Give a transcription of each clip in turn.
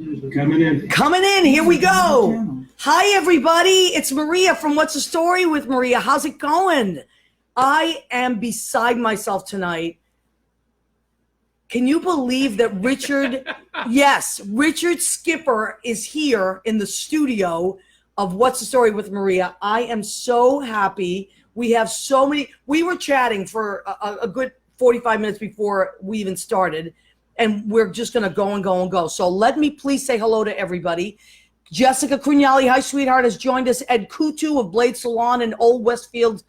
Coming in. Coming in. Here we go. Hi, everybody. It's Maria from What's the Story with Maria. How's it going? I am beside myself tonight. Can you believe that Richard, yes, Richard Skipper is here in the studio of What's the Story with Maria. I am so happy. We have so many. We were chatting for a good 45 minutes before we even started, and we're just going to go and go and go. So let me please say hello to everybody. Jessica Crugnali, hi, sweetheart, has joined us. Ed Kutu of Blade Salon in Old Westfield,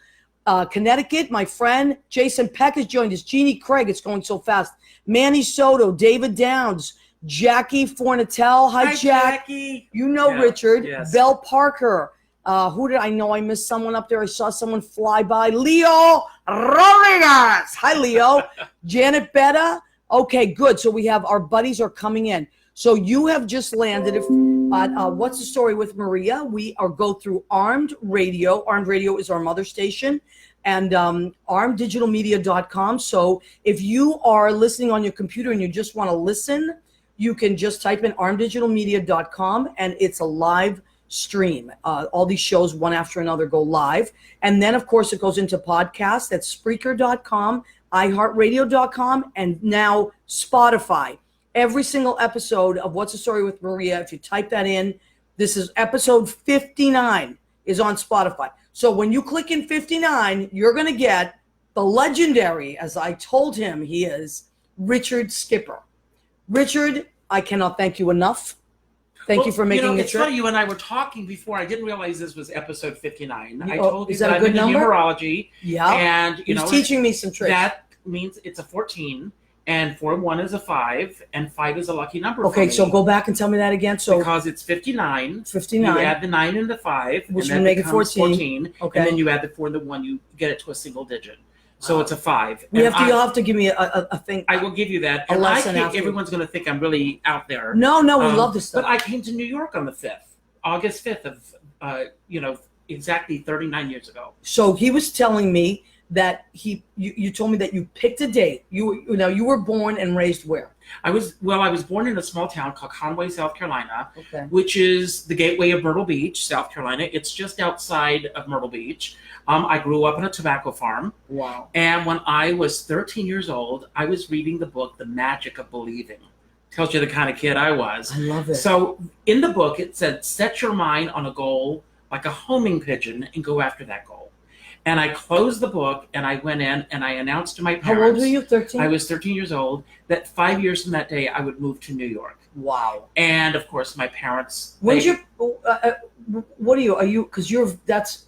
Connecticut. My friend Jason Peck has joined us. Jeannie Craig, it's going so fast. Manny Soto, David Downs, Jackie Fornatel. Hi, Jackie. You know Richard. Yes. Belle Parker. Who did I know? I missed someone up there. I saw someone fly by. Leo Rodriguez. Hi, Leo. Janet Betta. Okay, good. So we have our buddies are coming in. So you have just landed at What's the Story with Maria. We are go through Armed Radio. Armed Radio is our mother station, and armeddigitalmedia.com. So if you are listening on your computer and you just want to listen, you can just type in armeddigitalmedia.com, and it's a live stream. All these shows, one after another, go live. And then, of course, it goes into podcasts. That's Spreaker.com, iHeartRadio.com, and now Spotify. Every single episode of What's the Story with Maria, if you type that in, this is episode 59 is on Spotify. So when you click in 59, you're going to get the legendary, as I told him he is, Richard Skipper. Richard, I cannot thank you enough. Thank you for making the it's trip. funny, you and I were talking before. I didn't realize this was episode 59. I Oh, told you is that a I'm good into number? numerology. Yeah. And, He's teaching me some tricks. That means it's a 14, and 1 is a 5, and 5 is a lucky number for Okay, me. so go back and tell me that again. So because it's 59. 59. You add the 9 and the 5, Which and would make it becomes 14. Okay. And then you add the 4 and the 1, you get it to a single digit. So it's a 5. you'll have to give me a thing. I will give you that. A And lesson after. everyone's going to think I'm really out there. No, we love this stuff. But I came to New York on the 5th, August 5th of, exactly 39 years ago. So he was telling me that you told me that you picked a date. You were born and raised where? I was born in a small town called Conway, South Carolina, Okay. which is the gateway of Myrtle Beach, South Carolina. It's just outside of Myrtle Beach. I grew up on a tobacco farm. Wow. And when I was 13 years old, I was reading the book, The Magic of Believing. Tells you the kind of kid I was. I love it. So in the book, it said, set your mind on a goal like a homing pigeon and go after that goal. And I closed the book and I went in and I announced to my parents. How old were you, 13? I was 13 years old, that 5 years from that day, I would move to New York. Wow. And of course, my parents. When's what are you, because that's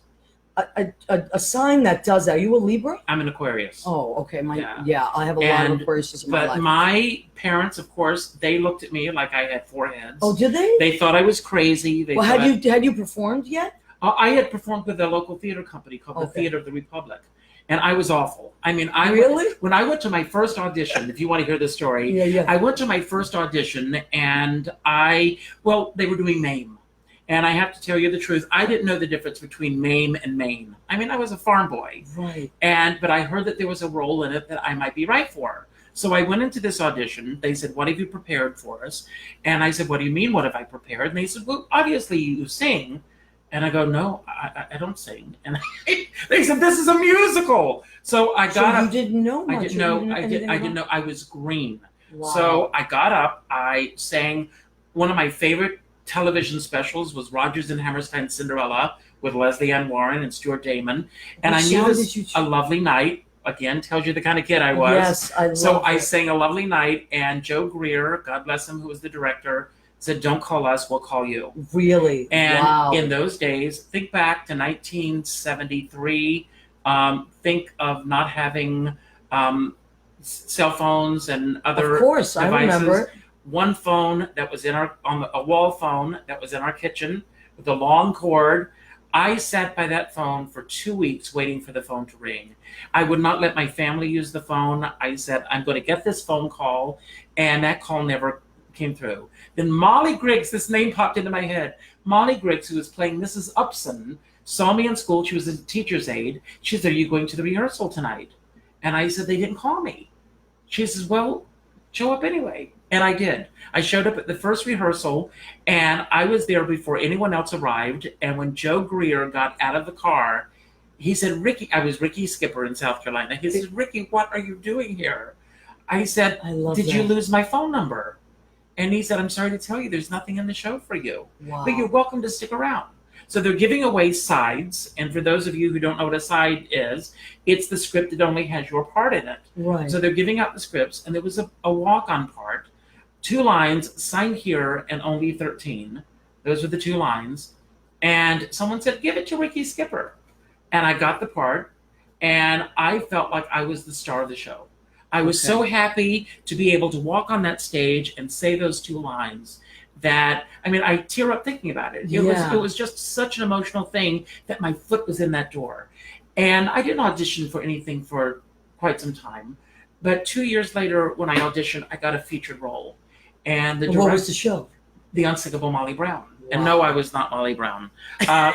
a sign that does that. Are you a Libra? I'm an Aquarius. Oh, okay. Yeah. I have a lot of Aquarius in my life. But my parents, of course, they looked at me like I had 4 heads. Oh, did they? They thought I was crazy. Had you performed yet? I had performed with a local theater company called the Theater of the Republic, and I was awful. I mean, when I went to my first audition, if you want to hear this story, yeah. I went to my first audition, and they were doing MAME, and I have to tell you the truth, I didn't know the difference between MAME and Maine. I mean, I was a farm boy, right? But I heard that there was a role in it that I might be right for. So I went into this audition. They said, "What have you prepared for us?" And I said, "What do you mean? What have I prepared?" And they said, "Well, obviously you sing." And I go, "No, I don't sing." And they said, "This is a musical." So I got up. You didn't know much. I didn't know. I didn't know. I was green. Wow. So I got up. I sang. One of my favorite television specials was Rodgers and Hammerstein's Cinderella with Leslie Ann Warren and Stuart Damon. And I knew this, A Lovely Night. Again, tells you the kind of kid I was. Yes, I love I sang A Lovely Night, and Joe Greer, God bless him, who was the director, said, "Don't call us, we'll call you." Really? And in those days, think back to 1973. Think of not having cell phones and other Of course, devices. I remember. One phone that was a wall phone that was in our kitchen with a long cord. I sat by that phone for 2 weeks waiting for the phone to ring. I would not let my family use the phone. I said, I'm going to get this phone call, and that call never came through. Then Molly Griggs, this name popped into my head. Molly Griggs, who was playing Mrs. Upson, saw me in school. She was a teacher's aide. She said, "Are you going to the rehearsal tonight?" And I said, "They didn't call me." She says, "Well, show up anyway. And I did. I showed up at the first rehearsal, and I was there before anyone else arrived. And when Joe Greer got out of the car, he said, Ricky, I was Ricky Skipper in South Carolina. He said, Ricky, what are you doing here? I said, I love did that. you lose my phone number? And he said, I'm sorry to tell you, there's nothing in the show for you. Wow. But you're welcome to stick around. So they're giving away sides. And for those of you who don't know what a side is, it's the script that only has your part in it. Right. So they're giving out the scripts. And there was a walk-on part. 2 lines, sign here and only 13. Those were the 2 lines. And someone said, give it to Ricky Skipper. And I got the part. And I felt like I was the star of the show. I was so happy to be able to walk on that stage and say those 2 lines that, I mean, I tear up thinking about it. It was just such an emotional thing that my foot was in that door. And I didn't audition for anything for quite some time. But 2 years later, when I auditioned, I got a featured role. And the what was the show? The Unsinkable Molly Brown. Wow. And no, I was not Molly Brown.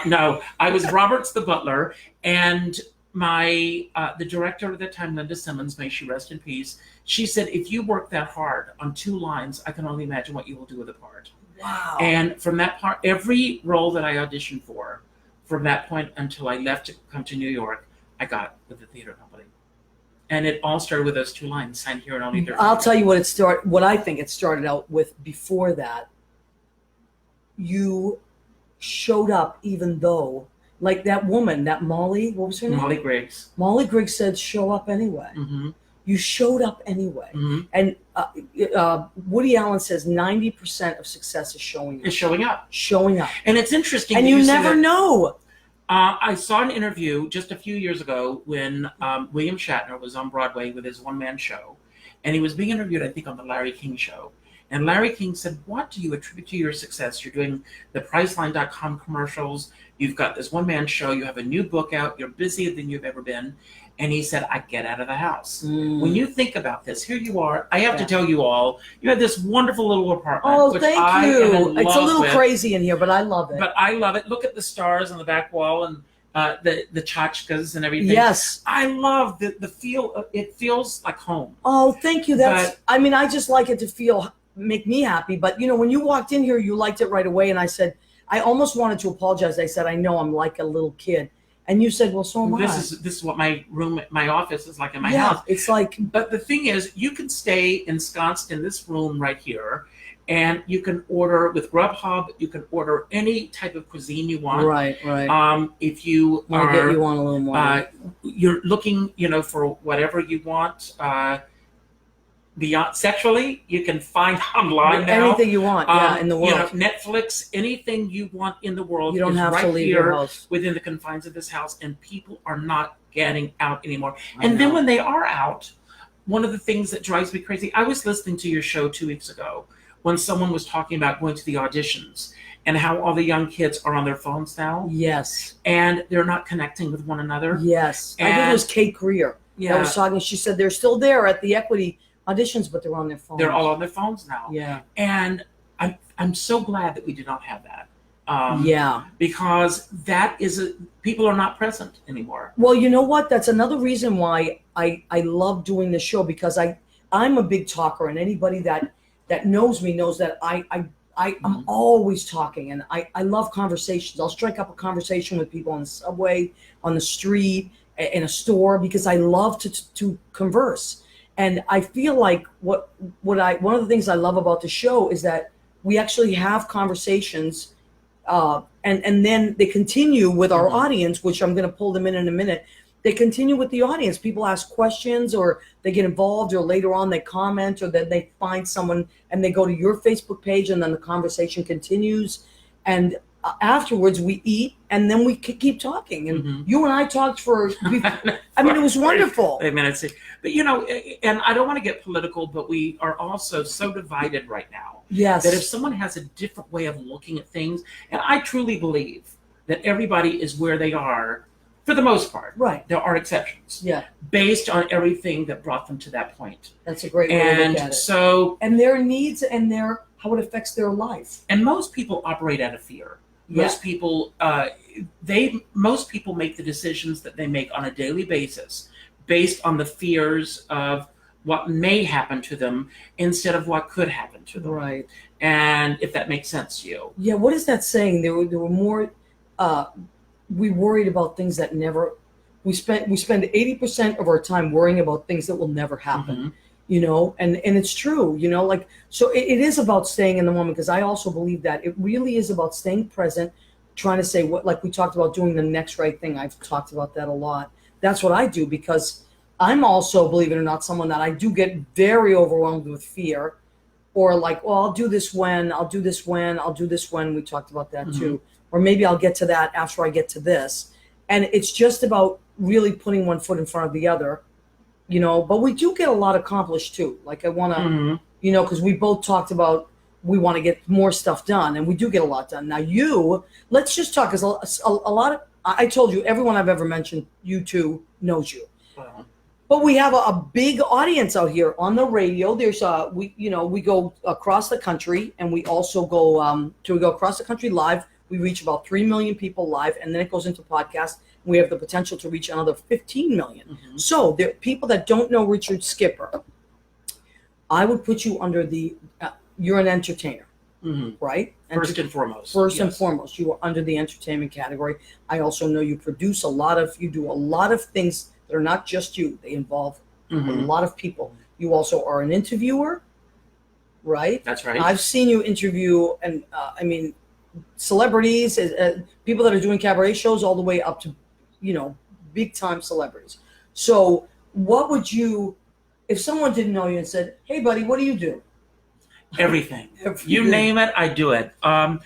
No, I was Roberts the butler. And my the director at that time, Linda Simmons, may she rest in peace, she said, if you work that hard on 2 lines, I can only imagine what you will do with the part. Wow. And from that part, every role that I auditioned for, from that point until I left to come to New York, I got with the theater company. And it all started with those 2 lines, signed here and only 13. I'll tell you what I think it started out with before that. You showed up even though, like that woman, that Molly, what was her name? Molly Griggs. Molly Griggs said, show up anyway. Mm-hmm. You showed up anyway. Mm-hmm. And Woody Allen says 90% of success is showing up. Is showing up. Showing up. And it's interesting. And that you say never that. know. I saw an interview just a few years ago when William Shatner was on Broadway with his one-man show. And he was being interviewed, I think, on the Larry King show. And Larry King said, what do you attribute to your success? You're doing the Priceline.com commercials. You've got this one-man show. You have a new book out. You're busier than you've ever been. And he said, I get out of the house. When you think about this, here you are. I have to tell you all, you have this wonderful little apartment. Oh, which thank I you. am in It's a love little with. crazy in here, but I love it. But I love it. Look at the stars on the back wall and the tchotchkes and everything. Yes. I love the feel. It feels like home. Oh, thank you. I mean, I just like it to make me happy. But, when you walked in here, you liked it right away. And I said, I almost wanted to apologize. I said, I know I'm like a little kid. And you said, well, so am I. This is what my room, my office is like in my Yeah, house. it's like. But the thing is, you can stay ensconced in this room right here, and you can order with Grubhub. You can order any type of cuisine you want. Right. If you I'll get you on a little more. you're looking, for whatever you want. Beyond sexually, you can find online now. Anything you want, in the world. Netflix, anything you want in the world. You don't is have right to leave here your house. within the confines of this house, and people are not getting out anymore. I And then know. when they are out, one of the things that drives me crazy, I was listening to your show 2 weeks ago when someone was talking about going to the auditions and how all the young kids are on their phones now. Yes. And they're not connecting with one another. Yes. I think it was Kate Greer that was talking. She said they're still there at the Equity auditions, but they're on their phones. They're all on their phones now. Yeah. And I'm so glad that we did not have that. Because that is people are not present anymore. Well, you know what? That's another reason why I love doing this show, because I'm a big talker, and anybody that knows me knows that I'm always talking, and I love conversations. I'll strike up a conversation with people on the subway, on the street, in a store, because I love to converse. And I feel like one of the things I love about the show is that we actually have conversations, and then they continue with our audience, which I'm going to pull them in a minute. They continue with the audience. People ask questions, or they get involved, or later on they comment, or then they find someone and they go to your Facebook page, and then the conversation continues. And afterwards we eat, and then we keep talking. And you and I talked I mean, it was wonderful. But and I don't want to get political, but we are also so divided right now. Yes. That if someone has a different way of looking at things, and I truly believe that everybody is where they are for the most part. Right. There are exceptions. Yeah. Based on everything that brought them to that point. That's a great way to look at it. And their needs and how it affects their life. And most people operate out of fear. Yeah. Most people, most people make the decisions that they make on a daily basis based on the fears of what may happen to them instead of what could happen to them. Right. And if that makes sense to you. Yeah. What is that saying? There were more. We worried about things that never. We spend 80% of our time worrying about things that will never happen. Mhm. You know, and it's true. You know, like so it is about staying in the moment, because I also believe that it really is about staying present, trying to say what, like we talked about, doing the next right thing. I've talked about that a lot. That's what I do, because I'm also, believe it or not, someone that I do get very overwhelmed with fear, or like, well, I'll do this when, I'll do this when, I'll do this when. We talked about that too. Or maybe I'll get to that after I get to this. And it's just about really putting one foot in front of the other, you know, but we do get a lot accomplished too. Like I want to, Mhm. you know, because we both talked about we want to get more stuff done, and we do get a lot done. Now let's just talk, because a lot of, I told you, everyone I've ever mentioned, you two, knows you. Well, But we have a big audience out here on the radio. There's we go across the country, and we also we go across the country live. We reach about 3 million people live, and then it goes into podcast. We have the potential to reach another 15 million. Mhm. So there are people that don't know Richard Skipper. I would put you under you're an entertainer, Mhm. right? First and foremost. First and Yes. foremost, you are under the entertainment category. I also know you do a lot of things that are not just you. They involve a Mhm. lot of people. You also are an interviewer, right? That's right. I've seen you interview, and celebrities, people that are doing cabaret shows, all the way up to, you know, big time celebrities. So what would you, if someone didn't know you and said, hey buddy, what do you do? Everything. You name it, I do it. As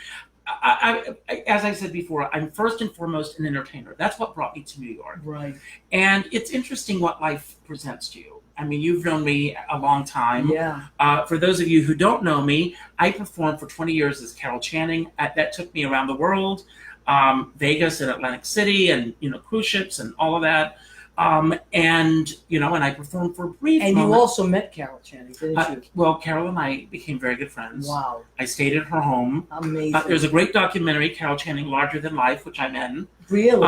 I said before, I'm first and foremost an entertainer. That's what brought me to New York. Right. And it's interesting what life presents to you. I mean, you've known me a long time. Yeah. For those of you who don't know me, I performed for 20 years as Carol Channing. That took me around the world, Vegas and Atlantic City, and cruise ships and all of that. And I performed for a brief And moment. you also met Carol Channing, didn't you? Well, Carol and I became very good friends. Wow. I stayed at her home. Amazing. There's a great documentary, Carol Channing, Larger Than Life, which I'm in. Really?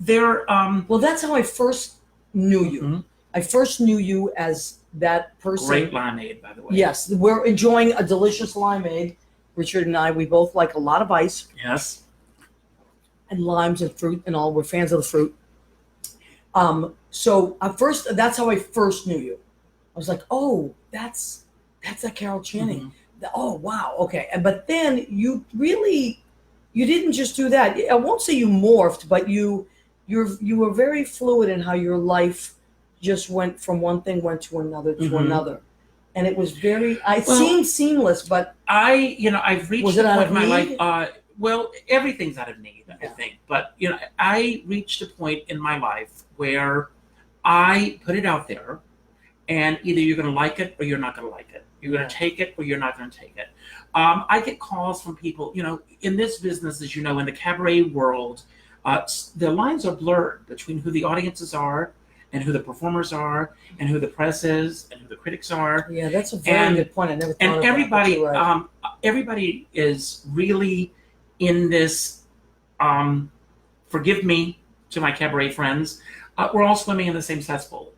Well, that's how I first knew you. Mhm. I first knew you as that person. Great limeade, by the way. Yes, we're enjoying a delicious limeade. Richard and I, we both like a lot of ice Yes. and limes and fruit and all. We're fans of the fruit. So that's how I first knew you. I was like, oh, that's that Carol Channing. Mhm. Oh, wow. Okay. But then you didn't just do that. I won't say you morphed, but you were very fluid in how your life just went from one thing to another to Mhm. another. And it was it Well, seemed seamless, but I've reached Was a it out point of in my need? life. Well, everything's out of need, I Yeah. think. But I reached a point in my life where I put it out there, and either you're going to like it or you're not going to like it. You're going to take it or you're not going to take it. I get calls from people. In this business, as you know, in the cabaret world, the lines are blurred between who the audiences are, and who the performers are, and who the press is, and who the critics are. yeah, that's a very And- good point. I never thought And of that, but everybody, you're right. everybody is really in this. Forgive me to my cabaret friends. We're all swimming in the same cesspool,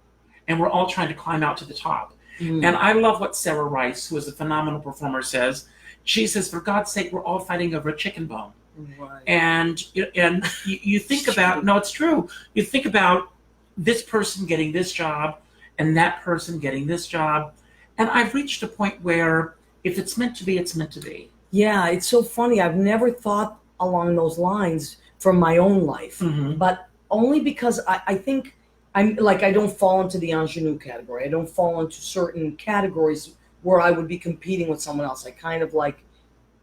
and we're all trying to climb out to the top. Mm. And I love what Sarah Rice, who is a phenomenal performer, says. She says, "For God's sake, we're all fighting over a chicken bone." Right. And you think about, no, it's true. You think about this person getting this job and that person getting this job. And I've reached a point where if it's meant to be, it's meant to be. Yeah, it's so funny. I've never thought along those lines from my own life, Mhm. but only because I think I don't fall into the ingenue category. I don't fall into certain categories where I would be competing with someone else. I kind of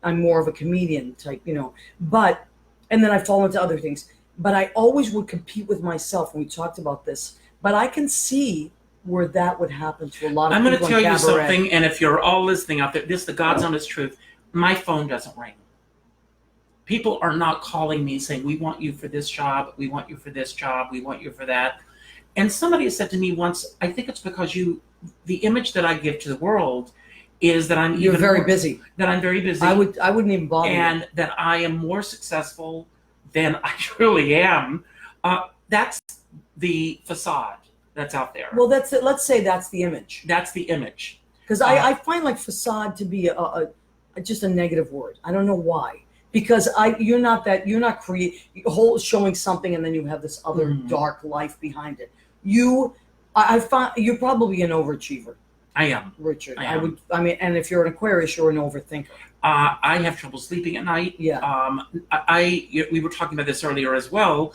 I'm more of a comedian type, but, and then I fall into other things, but I always would compete with myself. And we talked about this, but I can see where that would happen to a lot of I'm going to people tell in you cabaret. something, and if you're all listening out there, this is the God's honest truth. My phone doesn't ring. People are not calling me saying, we want you for this job, we want you for this job, we want you for that. And somebody said to me once, I think it's because the image that I give to the world is that I'm You're even very more- busy. that I'm very busy. I wouldn't even bother. And that I am more successful than I truly am. That's the facade that's out there. Well, that's it. Let's say that's the image. That's the image. Because I find like facade to be a just a negative word. I don't know why. Because you're not showing something and then you have this other dark life behind it. I find you're probably an overachiever. I am. Richard. I am. And if you're an Aquarius, you're an overthinker. I have trouble sleeping at night. Yeah. We were talking about this earlier as well.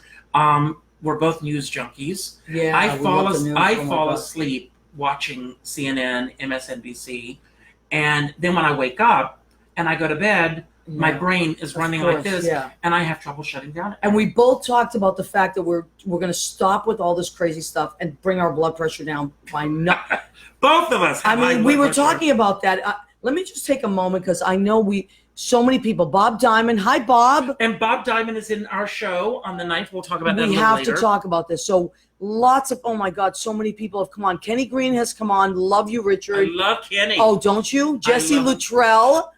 We're both news junkies. Yeah. I we love the news. Oh my fall God. asleep watching CNN, MSNBC, and then when I wake up and I go to bed, my brain is running like this, and I have trouble shutting down. And we both talked about the fact that we're going to stop with all this crazy stuff and bring our blood pressure down by not. Both of us. We were talking about that. Let me just take a moment because I know so many people. Bob Diamond. Hi, Bob. And Bob Diamond is in our show on the 9th. We'll talk about that a little later. We have to talk about this. So lots of, oh my God, so many people have come on. Kenny Green has come on. Love you, Richard. I love Kenny. Oh, don't you? Jesse Luttrell.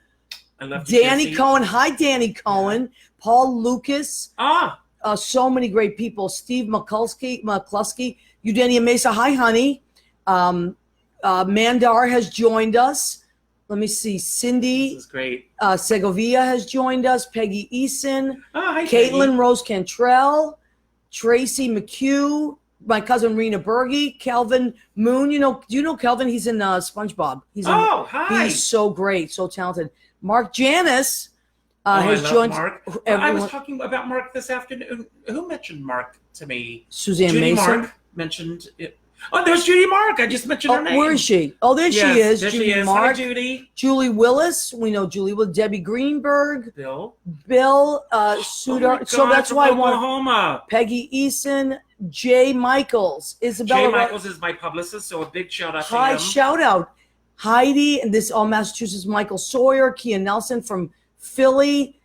I love Danny Jesse. Cohen. Hi, Danny Cohen. Paul Lucas. So many great people. Steve McCluskey. Eugenia Mesa. Hi, honey. Mandar has joined us. Let me see. Cindy. This is great. Segovia has joined us. Peggy Eason. Hi, Caitlin Peggy. Rose Cantrell. Tracy McHugh. My cousin Rena Berge. Kelvin Moon. Do you know Kelvin? He's in SpongeBob. Hi. He's so great. So talented. Mark Janis has I love joined. Mark. I was talking about Mark this afternoon. Who mentioned Mark to me? Suzanne Judy Mason. Mark mentioned it. Oh, there's Judy Mark. I just mentioned her name. Where is she? Oh, there she is. There Judy she is. Mark. Hi, Judy. Julie Willis. We know Julie Willis. Debbie Greenberg. Bill. Sudar. So that's why I want Oklahoma. Peggy Eason. Jay Michaels. Isabella. Jay Michaels is my publicist, so a big shout out to Hi, him. shout out. Heidi, and this all Massachusetts. Michael Sawyer. Kia Nelson from Philly.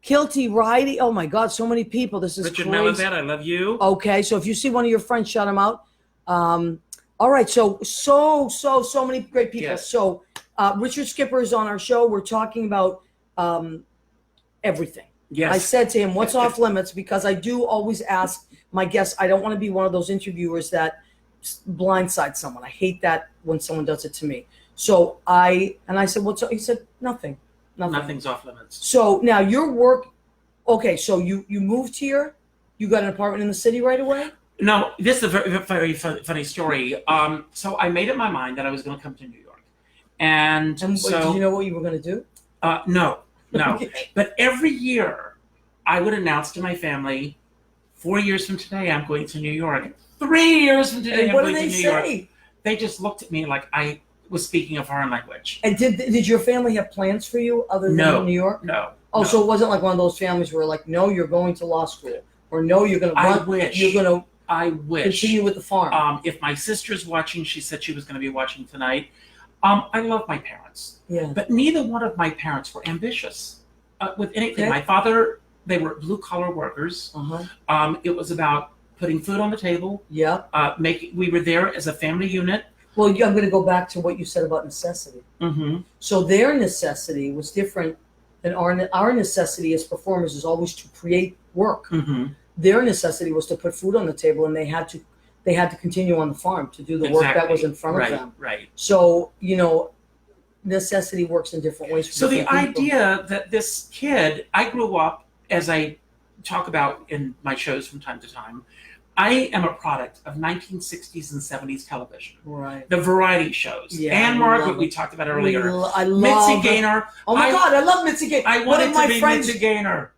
Kilty Riley. Oh my God, so many people. This is Richard crazy. Melizet, I love you. Okay, so if you see one of your friends, shout them out. All right, so many great people. Yes. So Richard Skipper is on our show. We're talking about everything. Yes. I said to him, what's off limits? Because I do always ask my guests, I don't want to be one of those interviewers that blindside someone. I hate that when someone does it to me. So I said, what's up? He said, nothing. Nothing's off limits. So now your work, okay, so you moved here. You got an apartment in the city right away? No, this is a very, very funny story. So I made up my mind that I was going to come to New York. And so... Did you know what you were going to do? No. Okay. But every year, I would announce to my family, 4 years from today, I'm going to New York. 3 years from today, And I'm what going did to they New say? York. They just looked at me like I was speaking a foreign language. And did your family have plans for you other than New York? No. Oh, no. so it wasn't like one of those families where like, no, you're going to law school, or no, you're going to run. I wish. You're going to I wish. continue with the farm. If my sister's watching, she said she was going to be watching tonight. I love my parents, Yeah. but neither one of my parents were ambitious with anything. Okay. My father, they were blue collar workers. It was about putting food on the table. Yeah. We were there as a family unit. Well, I'm going to go back to what you said about necessity. Mm-hmm. So their necessity was different than our necessity as performers is always to create work. Mm-hmm. Their necessity was to put food on the table, and they had to continue on the farm to do the work that was in front of them. Right. So necessity works in different ways. For So the different people. idea that this kid, I grew up, as I talk about in my shows from time to time, I am a product of 1960s and 70s television. Right. The variety shows. Yeah, Anne I Margaret, love we it. talked about earlier. I love Mitzi Gaynor. Oh my God, I love Mitzi Gaynor. I One wanted of my to be friends. Mitzi Gaynor.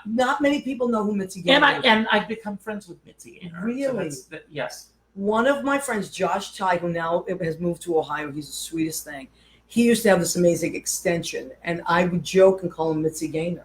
Not many people know who Mitzi Gaynor is. And I've become friends with Mitzi Gaynor. Really? So yes. One of my friends, Josh Ty, who now has moved to Ohio, he's the sweetest thing. He used to have this amazing extension, and I would joke and call him Mitzi Gaynor.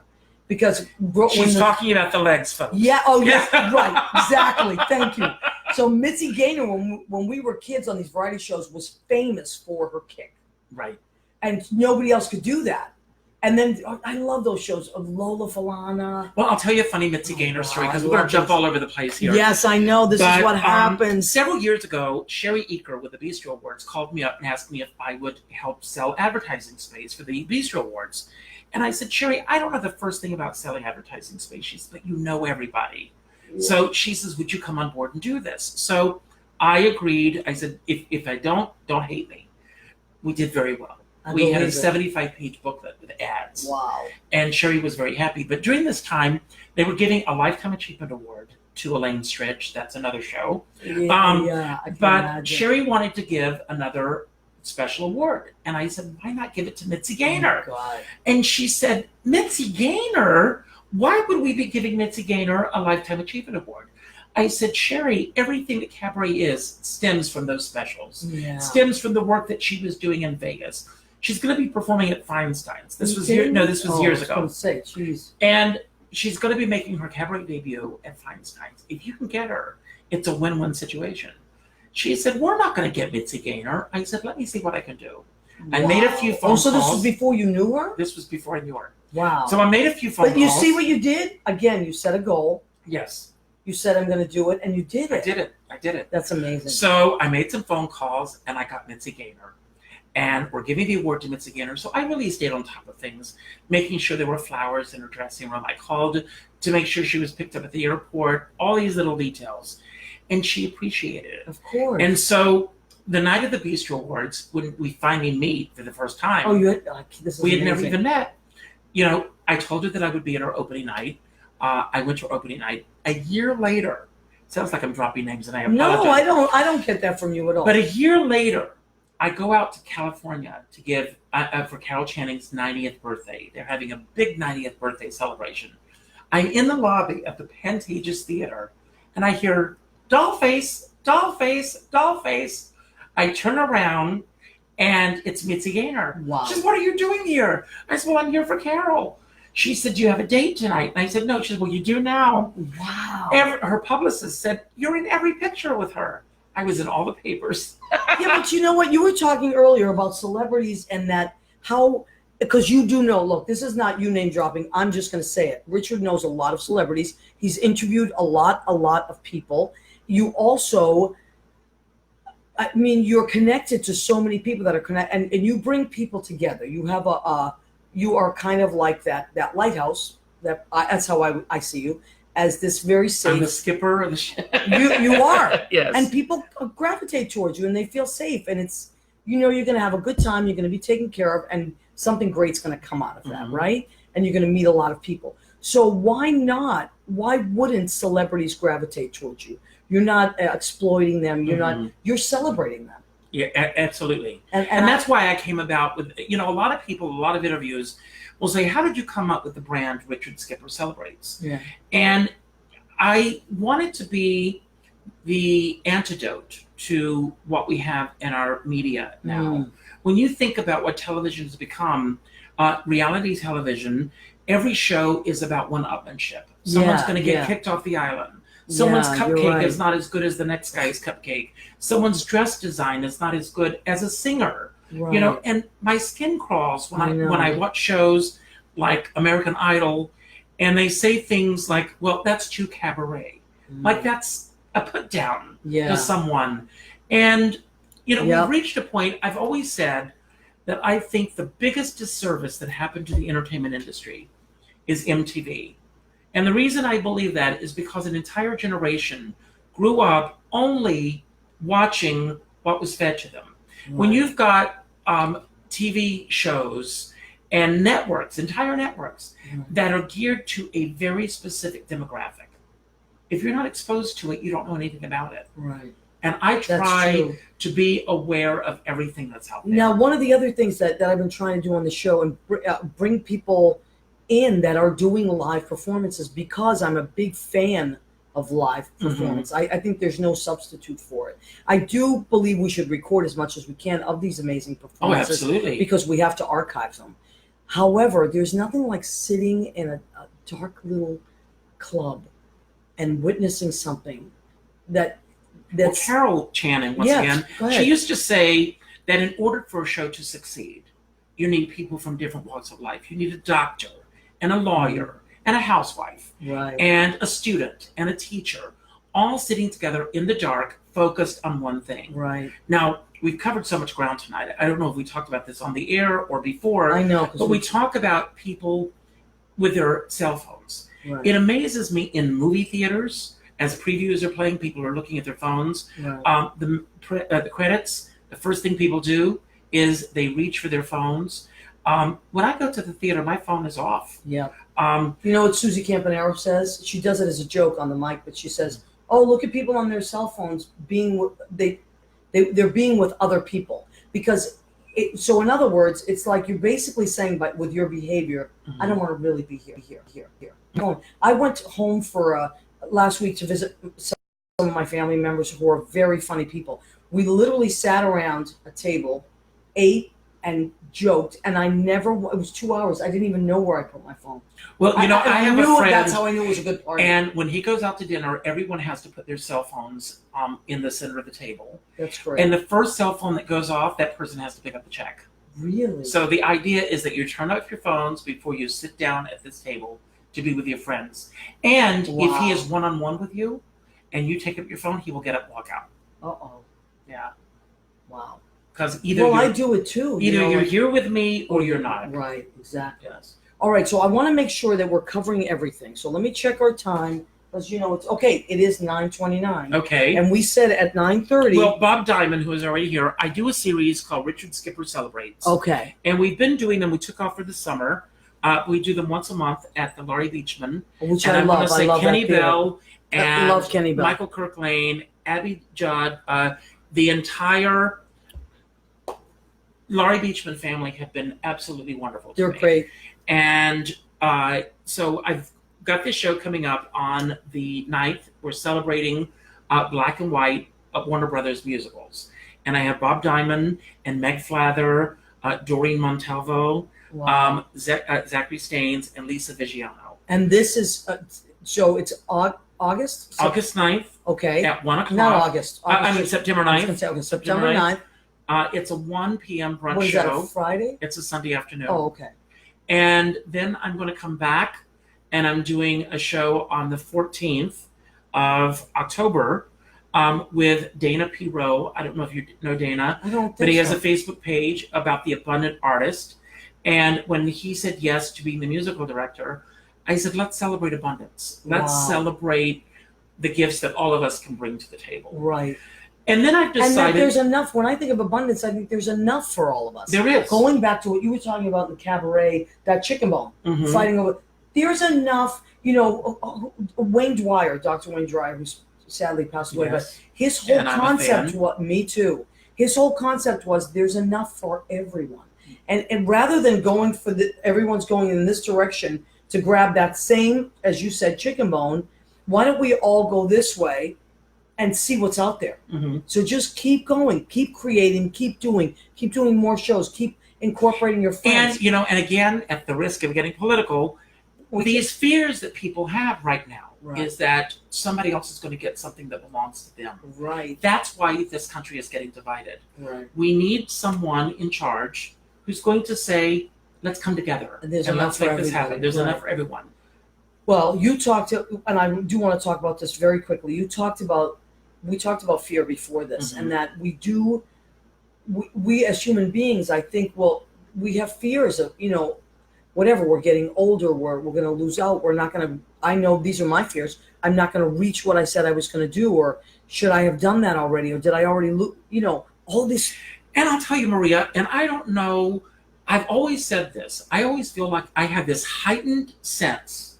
Because She's talking about the legs, folks. Yeah, oh yeah, right, exactly. Thank you. So Mitzi Gaynor, when we were kids on these variety shows, was famous for her kick. Right. And nobody else could do that. And then I love those shows of Lola Falana. Well, I'll tell you a funny Mitzi Gaynor story, because I we're going love to jump this. all over the place here. Yes, I know. This is what happens. Several years ago, Sherry Eaker with the Bistro Awards called me up and asked me if I would help sell advertising space for the Bistro Awards. And I said, Sherry, I don't know the first thing about selling advertising space. She said, but you know everybody. So she says, would you come on board and do this? So I agreed. I said, if I don't hate me. We did very well. We had a 75-page booklet with ads. Wow. And Sherry was very happy. But during this time, they were giving a Lifetime Achievement Award to Elaine Stritch. That's another show. Yeah, I can But imagine. Sherry wanted to give another special award. And I said, why not give it to Mitzi Oh, Gaynor? God. And she said, Mitzi Gaynor? Why would we be giving Mitzi Gaynor a Lifetime Achievement Award? I said, Sherry, everything that Cabaret is stems from those specials. Yeah. Stems from the work that she was doing in Vegas. She's going to be performing at Feinstein's. This was years ago. I was say, geez. And she's going to be making her Cabaret debut at Feinstein's. If you can get her, it's a win-win situation. She said, we're not going to get Mitzi Gaynor. I said, let me see what I can do. I made a few phone calls. So this was before you knew her? This was before I knew her. Wow. So I made a few phone calls. But you see what you did? Again, you set a goal. Yes. You said, I'm going to do it, and you did it. I did it. That's amazing. So I made some phone calls, and I got Mitzi Gaynor. And we're giving the award to Mitzi Gaynor. So I really stayed on top of things, making sure there were flowers in her dressing room. I called to make sure she was picked up at the airport, all these little details. And she appreciated it. Of course. And so the night of the Bistro Awards, when we finally meet for the first time, oh, you had, this is we had amazing. never even met. You know, I told her that I would be at our opening night. I went to our opening night. A year later, sounds like I'm dropping names, and I apologize. No, I don't get that from you at all. But a year later, I go out to California to give for Carol Channing's 90th birthday. They're having a big 90th birthday celebration. I'm in the lobby of the Pantages Theater, and I hear, Dollface, Dollface, Dollface. I turn around, and it's Mitzi Gaynor. Wow. She says, what are you doing here? I said, well, I'm here for Carol. She said, do you have a date tonight? And I said, no. She said, well, you do now. Wow. Her publicist said, you're in every picture with her. I was in all the papers. Yeah, but you know what? You were talking earlier about celebrities and that how, because you do know, look, this is not you name dropping. I'm just going to say it. Richard knows a lot of celebrities. He's interviewed a lot of people. You also, I mean, you're connected to so many people that are connected, and you bring people together. You have you are kind of like that lighthouse. That's how I see you, as this very safe. I'm the skipper of the ship. You are. Yes. And people gravitate towards you, and they feel safe, and it's, you know, you're going to have a good time. You're going to be taken care of, and something great's going to come out of that, right? And you're going to meet a lot of people. So why not? Why wouldn't celebrities gravitate towards you? You're not exploiting them. You're not. You're celebrating them. Yeah, absolutely. And that's why I came about with, you know, a lot of people, a lot of interviews will say, how did you come up with the brand Richard Skipper Celebrates? Yeah. And I wanted to be the antidote to what we have in our media now. When you think about what television has become, reality television, every show is about one-upmanship. Someone's going to get kicked off the island. Someone's cupcake is not as good as the next guy's cupcake. Someone's dress design is not as good as a singer. Right. You know, and my skin crawls when I watch shows like American Idol, and they say things like, well, that's too cabaret. Like that's a put down to someone. And, you know, we've reached a point, I've always said that I think the biggest disservice that happened to the entertainment industry is MTV. And the reason I believe that is because an entire generation grew up only watching what was fed to them. Right. When you've got TV shows and networks, entire networks, that are geared to a very specific demographic, if you're not exposed to it, you don't know anything about it. Right. And I try to be aware of everything that's out there. Now, one of the other things that I've been trying to do on the show and bring people in that are doing live performances, because I'm a big fan of live performance. I think there's no substitute for it. I do believe we should record as much as we can of these amazing performances. Oh, absolutely. Because we have to archive them. However, there's nothing like sitting in a dark little club and witnessing something that's... Well, Carol Channing, once again, she used to say that in order for a show to succeed, you need people from different walks of life. You need a doctor and a lawyer and a housewife and a student and a teacher, all sitting together in the dark, focused on one thing. Right. Now, we've covered so much ground tonight. I don't know if we talked about this on the air or before. I know. But we talk about people with their cell phones. Right. It amazes me in movie theaters As previews are playing, people are looking at their phones. Right. The credits, the first thing people do is they reach for their phones. When I go to the theater, my phone is off. Yeah. Um, You know what Susie Campanaro says? She does it as a joke on the mic, but she says, "Oh, look at people on their cell phones they're being with other people because." So in other words, it's like you're basically saying, but with your behavior, I don't want to really be here. I went home for last week to visit some of my family members who are very funny people. We literally sat around a table, ate and joked, and it was 2 hours. I didn't even know where I put my phone. Well, I have knew a friend, that's how I knew it was a good party. and when he goes out to dinner, everyone has to put their cell phones in the center of the table. That's great. And the first cell phone that goes off, that person has to pick up the check. Really? So the idea is that you turn off your phones before you sit down at this table to be with your friends. And if he is one-on-one with you and you take up your phone, he will get up and walk out. Uh-oh. Yeah. Wow. Because either I do it too. you're here with me or you're not. Right, exactly. Yes. All right, so I want to make sure that we're covering everything. So let me check our time. Because it's okay, it is 9:29. Okay. And we said at 9:30. Well, Bob Diamond, who is already here, I do a series called Richard Skipper Celebrates. Okay. And we've been doing them. We took off for the summer. We do them once a month at the Laurie Beachman. Which And I I'm love. going to say I love Kenny that theater. Bell I and love Kenny Bell. Michael Kirklane, Abby Judd, the entire Laurie Beachman family have been absolutely wonderful. They're me. great. And so I've got this show coming up on the 9th. We're celebrating Black and White Warner Brothers musicals. And I have Bob Diamond and Meg Flather, Doreen Montalvo, Wow. Zachary Staines, and Lisa Vigiano. And this is so it's August? August 9th Okay. at 1 o'clock. Not August. I mean September 9th. September 9th. It's a 1 p.m. brunch What is that, show. a Friday? It's a Sunday afternoon. Oh, okay. And then I'm going to come back and I'm doing a show on the 14th of October with Dana P. Rowe. I don't know if you know Dana, I don't think but he has so. a Facebook page about the abundant artist. And when he said yes to being the musical director, I said, let's celebrate abundance. Let's Wow. celebrate the gifts that all of us can bring to the table. Right. And then I've And that decided there's enough. When I think of abundance, I think there's enough for all of us. there is. Going back to what you were talking about in the cabaret, that chicken bone, Mhm. fighting over. There's enough, Wayne Dwyer, Dr. Wayne Dwyer, who's sadly passed away, Yes. but his whole And I'm a concept, fan. me too, his whole concept was there's enough for everyone. And rather than going for everyone's going in this direction to grab that same, as you said, chicken bone, why don't we all go this way and see what's out there? Mhm. So just keep going, keep creating, keep doing more shows, keep incorporating your friends. And, and again, at the risk of getting political, these fears that people have right now Right. is that somebody else is going to get something that belongs to them. Right, That's why this country is getting divided. right. We need someone in charge who's going to say, let's come together And there's and enough let's for make this happen. everybody. There's Right. enough for everyone. Well, you talked to, and I do want to talk about this very quickly. We talked about fear before this, Mhm. and that we as human beings, I think, we have fears of, whatever. We're getting older. We're going to lose out. We're not going to. I know these are my fears. I'm not going to reach what I said I was going to do, or should I have done that already, or did I already all this. And I'll tell you, Maria, and I don't know, I've always said this. I always feel like I have this heightened sense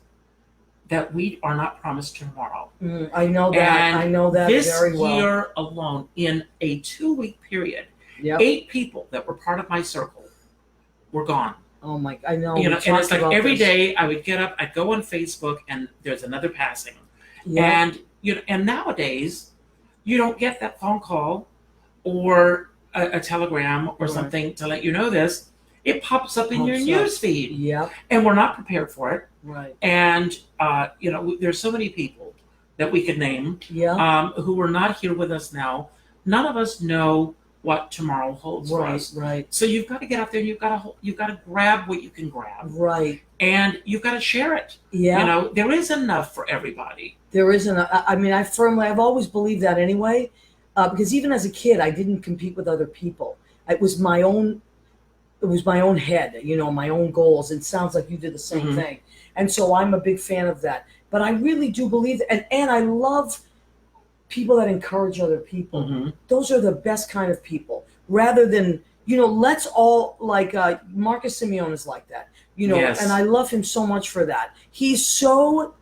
that we are not promised tomorrow. I know that. And I know that this very well. year alone, in a 2-week period, Yep. 8 people that were part of my circle were gone. Oh my! I know. And we it's talked like about every this. day I would get up, I'd go on Facebook, and there's another passing. Yeah. And nowadays, you don't get that phone call or a telegram or Right. something to let you know this. It pops up in your Pops up. news feed, Yep. and we're not prepared for it. Right. And there's so many people that we could name Yeah. who are not here with us now. None of us know what tomorrow holds for Right. us. Right. So you've got to get out there and you've got to grab what you can grab, Right. and you've got to share it. Yeah. There is enough for everybody. There isn't. I've always believed that anyway, because even as a kid, I didn't compete with other people. It was my own head, my own goals. It sounds like you did the same Mhm. thing. And so I'm a big fan of that. But I really do believe that. And I love people that encourage other people. Mm-hmm. Those are the best kind of people. Rather than, let's all, like Marcus Simeone is like that. Yes. And I love him so much for that. He's so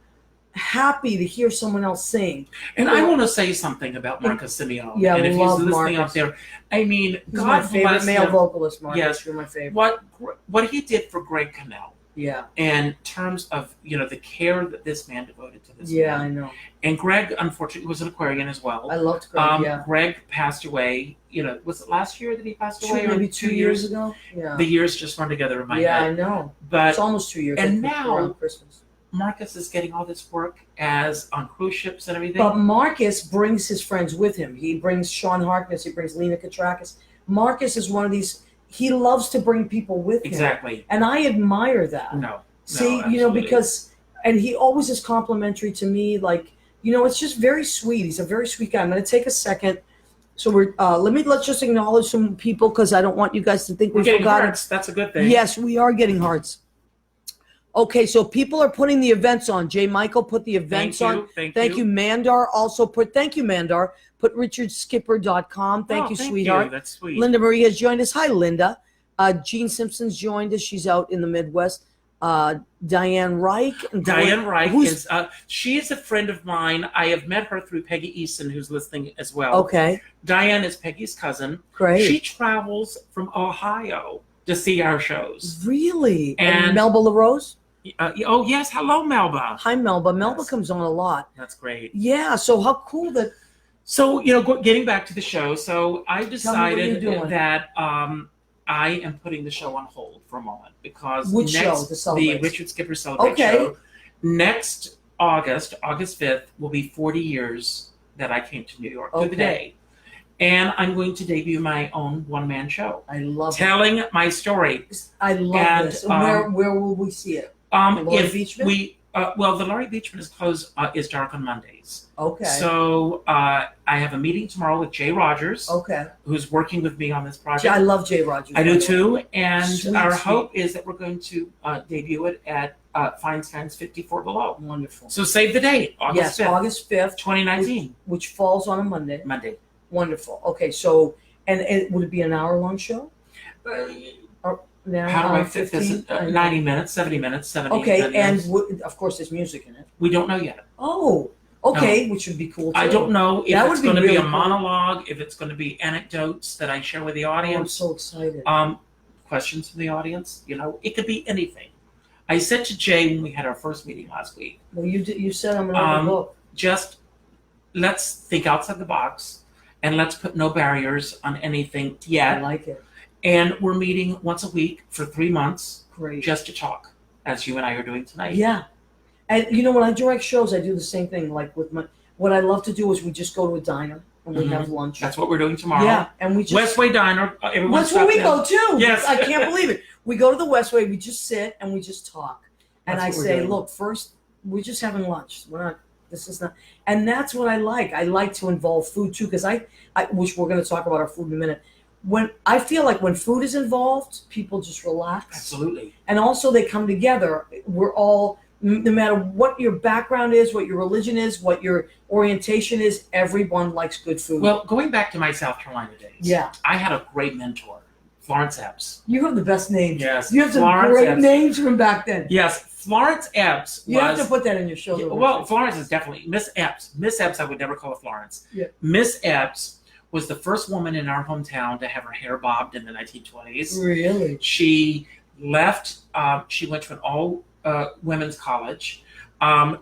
happy to hear someone else sing. And I want to say something about Marcus Simeone. Yeah, and if he's love listening Marcus. out there, I mean, He's God my favorite bless male him. vocalist, Marcus. Yes. You're my favorite. What he did for Greg Cannell Yeah. in terms of the care that this man devoted to this Yeah, man. I know. And Greg, unfortunately, was an Aquarian as well. I loved Greg, yeah. Greg passed away. Was it last year that he passed away? Maybe or 2 years ago? Yeah. The years just run together in my Yeah, I head. know. But It's almost 2 years. and I think, now- around Christmas. Marcus is getting all this work as on cruise ships and everything. But Marcus brings his friends with him. He brings Sean Harkness. He brings Lena Katrakis. Marcus is one of these. He loves to bring people with him. Exactly. And I admire that. No. See, absolutely. and he always is complimentary to me. Like, it's just very sweet. He's a very sweet guy. I'm going to take a second. So let's just acknowledge some people because I don't want you guys to think we're we getting forgot. hearts. That's a good thing. Yes, we are getting hearts. Okay, so people are putting the events on. Jay Michael put the events on. Thank you, Mandar. Also thank you, Mandar. Put richardskipper.com. Thank you, sweetheart. That's sweet. Linda Marie has joined us. Hi, Linda. Jean Simpson's joined us. She's out in the Midwest. Diane Reich. Diane Reich she is a friend of mine. I have met her through Peggy Eason, who's listening as well. Okay. Diane is Peggy's cousin. Great. She travels from Ohio to see our shows. Really? And Melba LaRose? Oh, yes. Hello, Melba. Hi, Melba. Melba Yes. comes on a lot. That's great. Yeah, so how cool that... So, getting back to the show. So I decided doing. that I am putting the show on hold for a moment because Which show? The the Celebrate? Richard Skipper Celebrate Okay. show, next August 5th, will be 40 years that I came to New York to the Okay. day. And I'm going to debut my own one-man show, I love it. telling my story. I love And, this. And where will we see it? Laurie If Beachman? we, the Laurie Beachman is closed, is dark on Mondays. Okay. So I have a meeting tomorrow with Jay Rogers, Okay. who's working with me on this project. I love Jay Rogers. I do too, and Sweet, our sweet. hope is that we're going to debut it at Feinstein's 54 Below. Wonderful. So save the date, August Yes, 5th, August 5th, 2019, which falls on a Monday. Monday. Wonderful. Okay, so, and would it be an hour-long show? Now, How do I fit 15? this? 90 minutes, 70 minutes, 70 Okay, minutes. and of course there's music in it. We don't know yet. Oh, okay, which would be cool too. I don't know if That it's would be going to be really a cool. monologue, if it's going to be anecdotes that I share with the Oh, I'm audience. so excited. Questions from the audience. It could be anything. I said to Jay when we had our first meeting last week, Well, you said I'm going to write a book. just let's think outside the box and let's put no barriers on anything I yet. like it. And we're meeting once a week for 3 months Great. just to talk, as you and I are doing tonight. Yeah. And when I direct shows, I do the same thing. Like what I love to do is we just go to a diner and we Mhm. have lunch. That's what we're doing tomorrow. Yeah, and we just Westway Diner. Everyone That's where we stop go too. Yes. I can't believe it. We go to the Westway, we just sit and we just talk. And That's I what we're say, doing. look, first we're just having lunch. This is not, and that's what I like. I like to involve food too, because I which we're going to talk about our food in a minute. When I feel like when food is involved, people just relax. Absolutely. And also they come together. We're all, no matter what your background is, what your religion is, what your orientation is, everyone likes good food. Well, going back to my South Carolina days, yeah, I had a great mentor, Florence Epps. you have the best names. Yes, You have some Florence great Epps. names from back then. Yes, Florence Epps You have was. to put that in your show. Yeah, notes. well, Florence is definitely Miss Epps. Miss Epps, I would never call her Florence. Yeah. Miss Epps was the first woman in our hometown to have her hair bobbed in the 1920s. Really? She left. She went to an all women's college.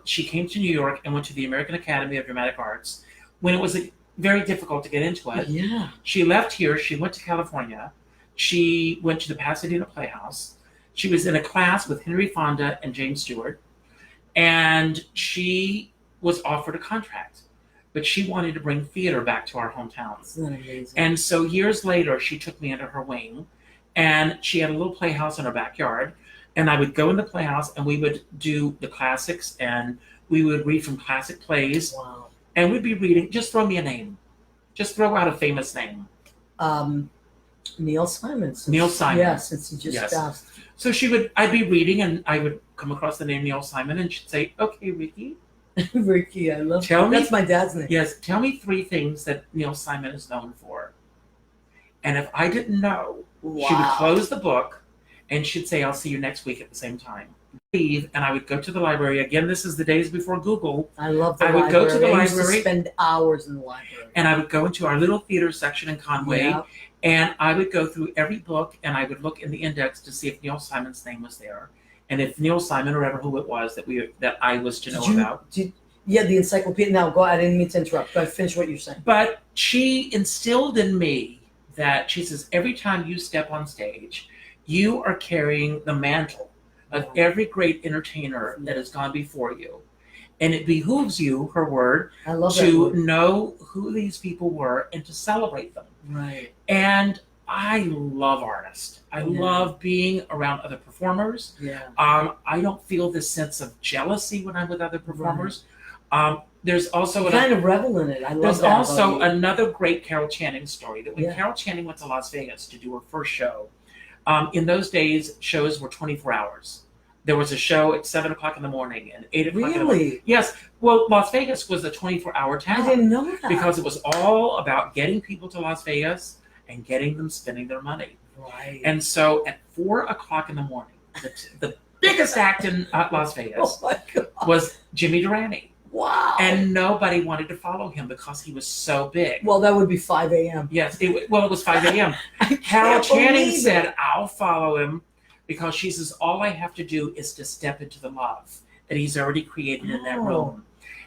She came to New York and went to the American Academy of Dramatic Arts when it was very difficult to get into it. Yeah. She left here. She went to California. She went to the Pasadena Playhouse. She was in a class with Henry Fonda and James Stewart, and she was offered a contract, but she wanted to bring theater back to our hometowns. Isn't that amazing? And so years later, she took me under her wing, and she had a little playhouse in her backyard, and I would go in the playhouse, and we would do the classics, and we would read from classic plays, Wow. and we'd be reading. Just throw me a name. Just throw out a famous name. Neil Simon. Neil Simon. Yeah, since he just Yes. passed. So I'd be reading, and I would come across the name Neil Simon, and she'd say, "Okay, Ricky, Ricky, I love Tell me- that's my dad's name. Yes, tell me 3 things that Neil Simon is known for. And if I didn't know, she would close the book and she'd say, I'll see you next week at the same time. Leave, and I would go to the library. Again, this is the days before Google. I love the I library. would go to the I used to library. spend hours in the library. And I would go into our little theater section in Conway, Yeah. and I would go through every book, and I would look in the index to see if Neil Simon's name was there, and if Neil Simon or ever who it was that I was to know about. Yeah, the encyclopedia. Now, go. I didn't mean to interrupt. Go ahead, finish what you're saying. But she instilled in me that she says every time you step on stage, you are carrying the mantle of every great entertainer that has gone before you. And it behooves you, her word, I love that to word. know who these people were and to celebrate them. Right. And I love artists. I Yeah. love being around other performers. Yeah. I don't feel this sense of jealousy when I'm with other performers. There's also You kind of revel in it. I love there's that. also about you. another great Carol Channing story that when Yeah. Carol Channing went to Las Vegas to do her first show, in those days, shows were 24 hours. There was a show at 7 o'clock in the morning and 8 o'clock in the morning. Really? Yes. Well, Las Vegas was a 24-hour I town didn't know that. because it was all about getting people to Las Vegas and getting them spending their money. Right. And so at 4 o'clock in the morning, the biggest act in Las oh Vegas my God. was Jimmy Durante. Wow. And nobody wanted to follow him because he was so big. well, that would be 5 a.m. Yes, it was 5 a.m. I Carol can't Channing believe said, it. I'll follow him because she says, all I have to do is to step into the love that he's already created in that Oh. room.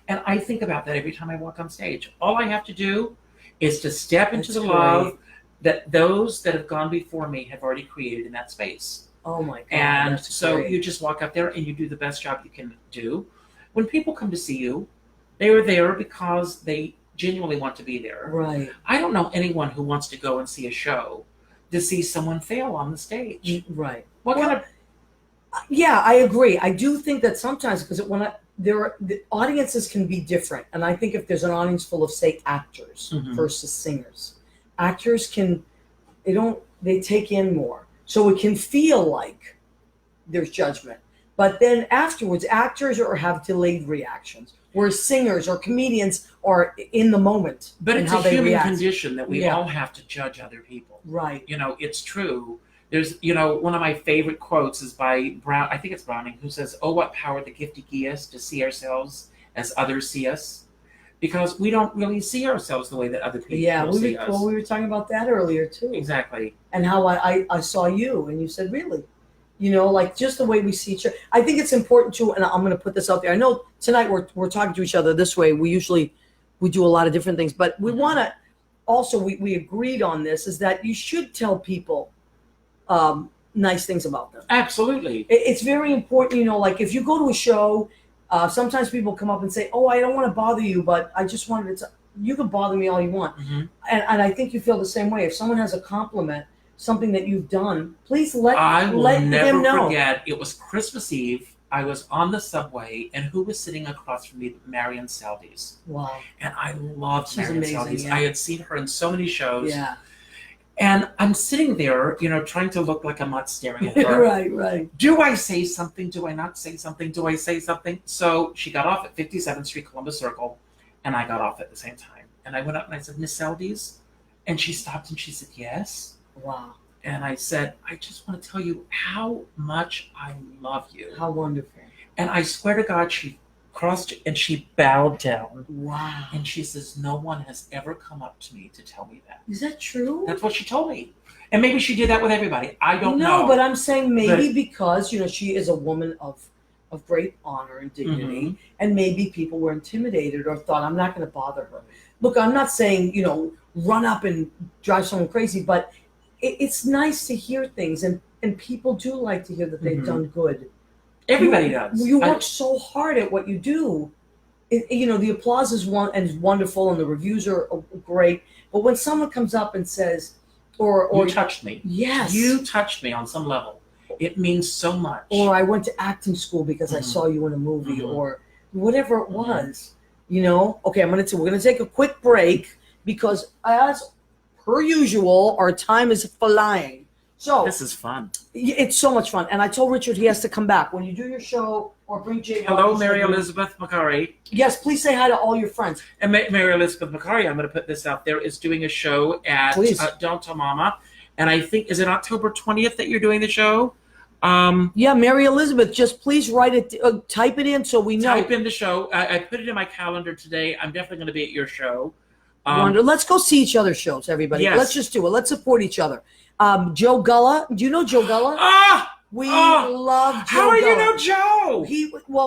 And I think about that every time I walk on stage. All I have to do is to step into That's the great. love that those that have gone before me have already created in that space. Oh my God. And that's so great. you just walk up there and you do the best job you can do. When people come to see you, they are there because they genuinely want to be there. Right. I don't know anyone who wants to go and see a show to see someone fail on the stage. Right. What Well, kind of Yeah, I agree. I do think that sometimes because the audiences can be different, and I think if there's an audience full of say actors Mhm. versus singers, actors they take in more, so it can feel like there's judgment. But then afterwards, actors have delayed reactions, whereas singers or comedians are in the moment. But in it's how a they human react. condition that we Yeah. all have to judge other people. Right. It's true. There's, one of my favorite quotes is by Brown, I think it's Browning, who says, "Oh, what power the gift give us to see ourselves as others see us." Because we don't really see ourselves the way that other people Yeah, see us. we were talking about that earlier too. Exactly. And how I saw you and you said, really? Like just the way we see each other. I think it's important too, and I'm going to put this out there. I know tonight we're talking to each other this way. We do a lot of different things, but we want to also, we agreed on this, is that you should tell people nice things about them. Absolutely. It's very important, like if you go to a show, sometimes people come up and say, oh, I don't want to bother you, but I just wanted to, you can bother me all you want. Mhm. And I think you feel the same way. If someone has a compliment, something that you've done, please I will let never them know. forget. It was Christmas Eve. I was on the subway, and who was sitting across from me? Marion Seldes. Wow. And I loved She's Marion amazing, Seldes. yeah. I had seen her in so many shows. Yeah. And I'm sitting there, trying to look like I'm not staring at her. Right. Do I say something? Do I not say something? Do I say something? So she got off at 57th Street, Columbus Circle, and I got off at the same time. And I went up and I said, Miss Seldes? And she stopped and she said, yes. Wow. And I said, I just want to tell you how much I love you. How wonderful. And I swear to God, she crossed and she bowed down. Wow. And she says, no one has ever come up to me to tell me that. Is that true? That's what she told me. And maybe she did that with everybody. I don't know. No, but I'm saying maybe because, she is a woman of great honor and dignity, Mhm. and maybe people were intimidated or thought, I'm not going to bother her. Look, I'm not saying, run up and drive someone crazy, but it's nice to hear things, and people do like to hear that they've Mhm. done good. Everybody does. You work so hard at what you do. The applause is wonderful, and the reviews are great. But when someone comes up and says, or You touched me. yes, You touched me on some level. It means so much. or I went to acting school because I Mhm. saw you in a movie, Mhm. or whatever it Mhm. was. Okay, we're gonna take a quick break because, as per usual, our time is flying. So This is fun. it's so much fun, and I told Richard he has to come back when you do your show or bring Jay. Hello, Mary Elizabeth McCurry. Yes, please say hi to all your friends. And Mary Elizabeth McCurry, I'm going to put this out there, is doing a show at Don't Tell Mama. And I think, is it October 20th that you're doing the show? Yeah, Mary Elizabeth, just please write it, type it in so we know. Type in the show. I put it in my calendar today. I'm definitely going to be at your show. Let's go see each other's shows, everybody. Yes. Let's just do it. Let's support each other. Joe Gullah. Do you know Joe Gullah? We love Joe. How do you Gullah. know Joe?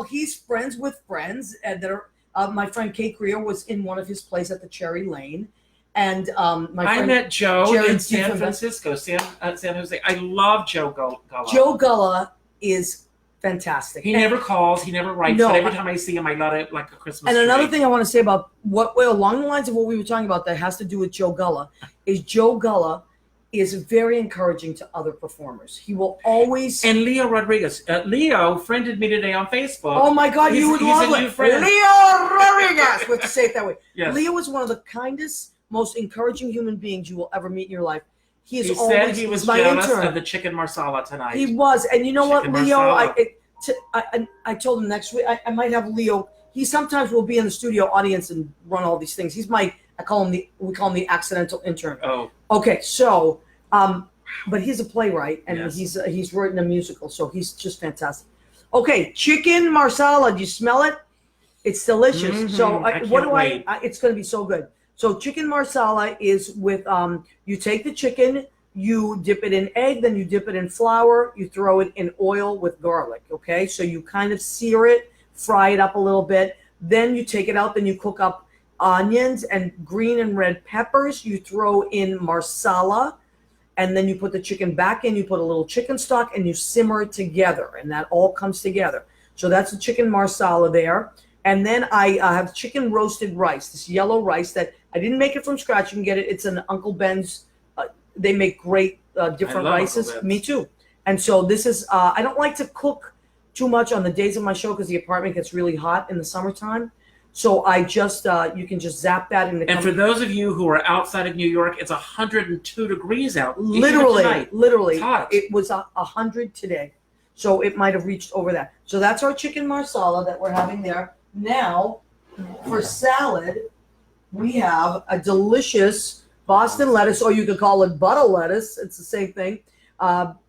He's friends with friends, and that are. My friend Kate Greer was in one of his plays at the Cherry Lane, and I met Joe Jared in San Francisco, San Jose. I love Joe Gullah. Joe Gullah is fantastic. He never calls, he never writes, but every time I see him, I love it like a Christmas tree. And another thing I want to say about along the lines of what we were talking about that has to do with Joe Gullah, is Joe Gullah is very encouraging to other performers. He will always... And Leo Rodriguez. Leo friended me today on Facebook. Oh my God, you would love it. Leo Rodriguez! We have to say it that way. Yes. Leo is one of the kindest, most encouraging human beings you will ever meet in your life. He said he was jealous of the chicken marsala tonight. He was. And you know what, Leo? Marsala. I told him next week I might have Leo. He sometimes will be in the studio audience and run all these things. He's we call him the accidental intern. Oh. Okay, so but he's a playwright and Yes. he's written a musical, so he's just fantastic. Okay, chicken marsala. Do you smell it? It's delicious. Mm-hmm. So what do wait. it's going to be so good. So chicken marsala is with you take the chicken, you dip it in egg, then you dip it in flour, you throw it in oil with garlic. Okay, so you kind of sear it, fry it up a little bit, then you take it out, then you cook up onions and green and red peppers. You throw in marsala, and then you put the chicken back in. You put a little chicken stock, and you simmer it together, and that all comes together. So that's the chicken marsala there. And then I have chicken roasted rice, this yellow rice that I didn't make it from scratch. You can get it. It's an Uncle Ben's. They make great different rices. Me too. And so this is, I don't like to cook too much on the days of my show because the apartment gets really hot in the summertime. So I just, you can just zap that in the. And for those of you who are outside of New York, it's 102 degrees out. Literally, It's hot. It was 100 today. So it might have reached over that. So that's our chicken marsala that we're having there. Now, for salad, we have a delicious Boston lettuce, or you could call it butter lettuce. It's the same thing.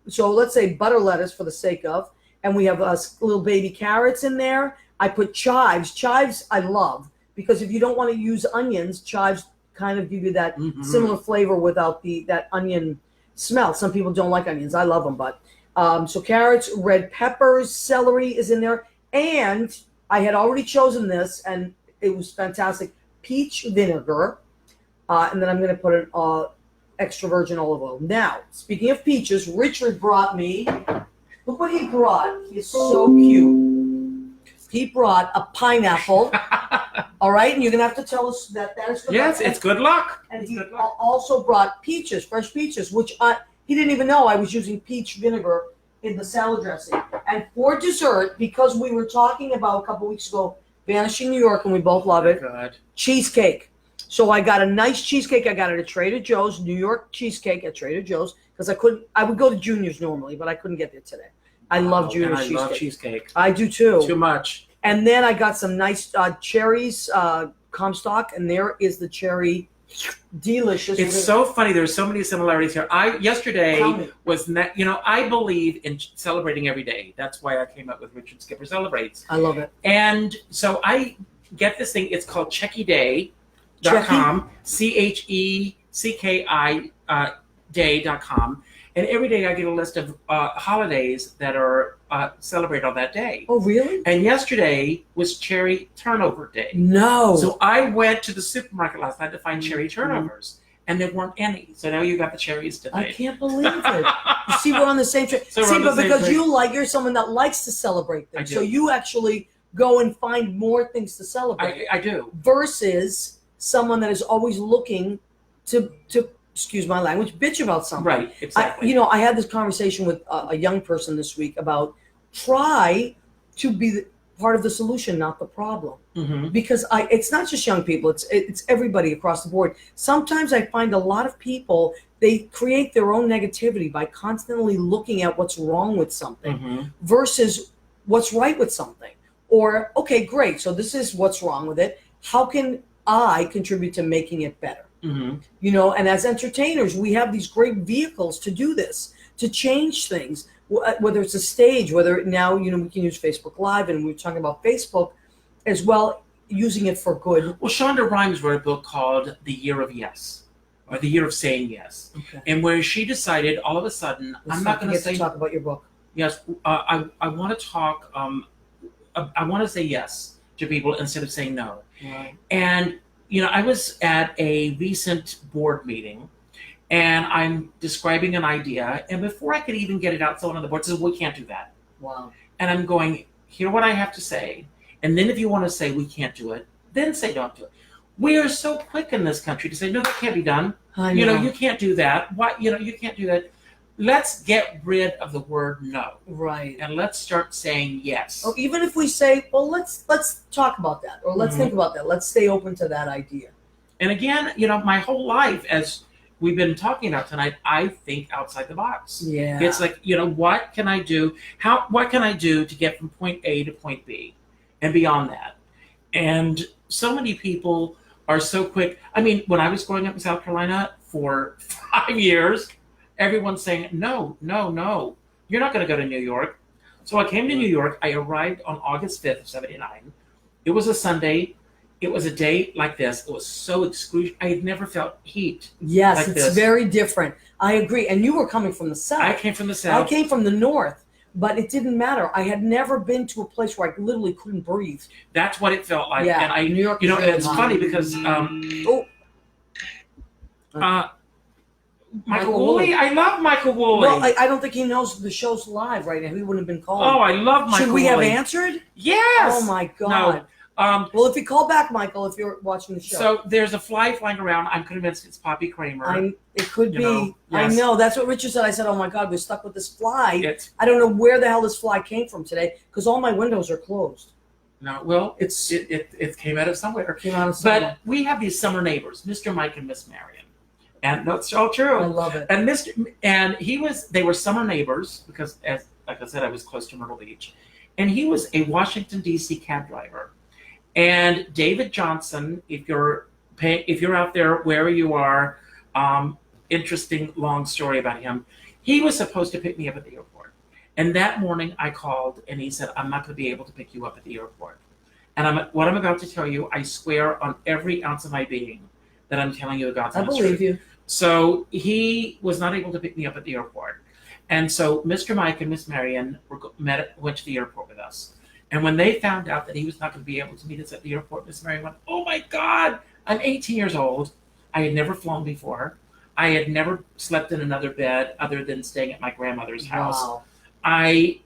So let's say butter lettuce for the sake of. And we have little baby carrots in there. I put chives. Chives I love because if you don't want to use onions, chives kind of give you that similar flavor without that onion smell. Some people don't like onions. I love them, but so carrots, red peppers, celery is in there. And I had already chosen this, and it was fantastic. Peach vinegar. And then I'm going to put an extra virgin olive oil. Now, speaking of peaches, Richard brought me, look what he brought. He's so cute. He brought a pineapple. All right, and you're going to have to tell us that is good luck. Yes, it's good luck. And he also brought peaches, fresh peaches, which he didn't even know I was using peach vinegar in the salad dressing. And for dessert, because we were talking about a couple weeks ago, Vanishing New York, and we both love it, cheesecake. So I got a nice cheesecake. I got it at Trader Joe's, New York cheesecake at Trader Joe's, because I would go to Junior's normally, but I couldn't get there today. I love Junior's cheesecake. I love cheesecake. I do too. Too much. And then I got some nice cherries, Comstock, and there is the cherry. Delicious. It's so funny. There's so many similarities here. Yesterday was, I believe in celebrating every day. That's why I came up with Richard Skipper Celebrates. I love it. And so I get this thing. It's called CheckyDay.com. CHECKI day.com. And every day I get a list of holidays that are celebrated on that day. Oh, really? And yesterday was Cherry Turnover Day. No. So I went to the supermarket last night to find cherry turnovers, and there weren't any. So now you got the cherries tonight. I can't believe it. You see, we're on the same train. So see, but because you're someone that likes to celebrate things. So you actually go and find more things to celebrate. I do. Versus someone that is always looking to excuse my language, bitch about something. Right, exactly. I had this conversation with a young person this week about try to be part of the solution, not the problem. Mm-hmm. Because it's not just young people, it's everybody across the board. Sometimes I find a lot of people, they create their own negativity by constantly looking at what's wrong with something versus what's right with something. Or, okay, great. So this is what's wrong with it. How can I contribute to making it better? Mm-hmm. You know, and as entertainers, we have these great vehicles to do this, to change things, whether it's a stage, whether now, you know, we can use Facebook Live, and we're talking about Facebook as well, using it for good. Well, Shonda Rhimes wrote a book called The Year of Yes, or The Year of Saying Yes. Okay. And where she decided all of a sudden, I'm not going to say talk about your book. yes. I want to talk. I want to say yes to people instead of saying no. Right. And you know, I was at a recent board meeting, and I'm describing an idea, and before I could even get it out, someone on the board says, "We can't do that." Wow. And I'm going, hear what I have to say, and then if you want to say we can't do it, then say don't do it. We are so quick in this country to say, no, that can't be done. I You know, you can't do that. Why? You know, you can't do that. Let's get rid of the word no, right. and let's start saying yes. Or even if we say, well, let's talk about that, or let's Mhm. think about that. Let's stay open to that idea. And again, you know, my whole life, as we've been talking about tonight, I think outside the box. Yeah. It's like, you know, what can I do? What can I do to get from point A to point B and beyond that? And so many people are so quick. I mean, when I was growing up in South Carolina for 5 years, everyone's saying, no, no, no, you're not going to go to New York. So I came to New York. I arrived on August 5th of 79. It was a Sunday. It was a day like this. It was so excruciating. I had never felt heat. Yes, like it's this. very different. I agree. And you were coming from the south. I came from the I South. came from the north, but it didn't matter. I had never been to a place where I literally couldn't breathe. That's what it felt like. Yeah, And I, New York you know, is really it's hot. funny because Michael Michael Woolley. I love Michael Woolley. Well, I don't think he knows the show's live right now. He wouldn't have been called. Oh, I love Michael Should we have Woolley. answered? Yes. Oh my God. No. Well, if you call back, Michael, if you're watching the show. So there's a fly flying around. I'm convinced it's Poppy Kramer. It could You be. know, I yes. know. That's what Richard said. I said, oh my God, we're stuck with this fly. It's I don't know where the hell this fly came from today because all my windows are closed. no. Well, It's it came out of somewhere. came out of somewhere. But we have these summer neighbors, Mr. Mike and Miss Marion, and that's all true. I love it. And they were summer neighbors because, like I said, I was close to Myrtle Beach, and he was a Washington D.C. cab driver. And David Johnson, if you're out there wherever you are, interesting long story about him. He was supposed to pick me up at the airport, and that morning I called, and he said, "I'm not going to be able to pick you up at the airport." And what I'm about to tell you, I swear on every ounce of my being that I'm telling you God's I honest believe truth. you. So he was not able to pick me up at the airport. And so Mr. Mike and Miss Marion went to the airport with us. And when they found out that he was not going to be able to meet us at the airport, Miss Marion went, "Oh my God, I'm 18 years old. I had never flown before. I had never slept in another bed other than staying at my grandmother's house. Wow. I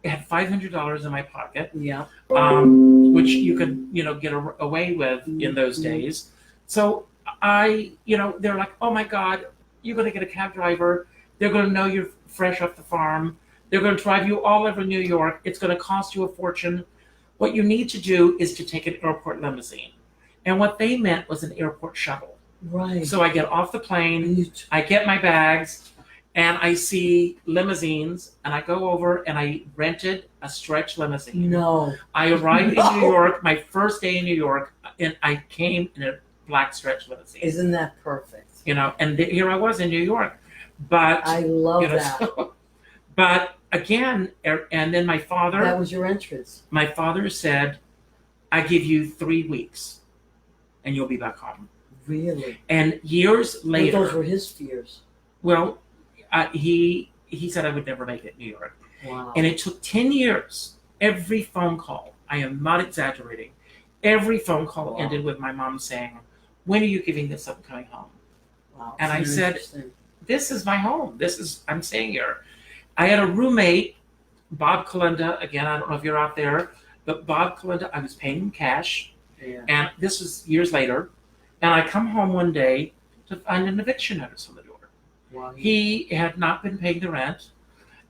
had $500 in my pocket, Yeah. which you could, get away with in those days. So they're like, oh my God, you're going to get a cab driver. They're going to know you're fresh off the farm. They're going to drive you all over New York. It's going to cost you a fortune. What you need to do is to take an airport limousine." And what they meant was an airport shuttle. Right. So I get off the plane, I get my bags, and I see limousines, and I go over and I rented a stretch limousine. No. I arrived No. in New York, my first day in New York, and I came in a black stretch limousine. Isn't that perfect? And here I was in New York. But I love that. But again, and then my That father was your entrance. said, "I give you 3 weeks, and you'll be back home." Really? And years But later, those were his fears. well, he said I would never make it in New York, Wow. and it took 10 years. Every phone call, I am not exaggerating, every phone call Wow. ended with my mom saying, "When are you giving this up and coming home?" Wow. and I Very said- interesting. This is my home. I'm staying here. I had a roommate, Bob Kalenda. Again, I don't know if you're out there, but Bob Kalenda, I was paying him cash, Yeah. and this was years later. And I come home one day to find an eviction notice on the door. Wow. He had not been paying the rent,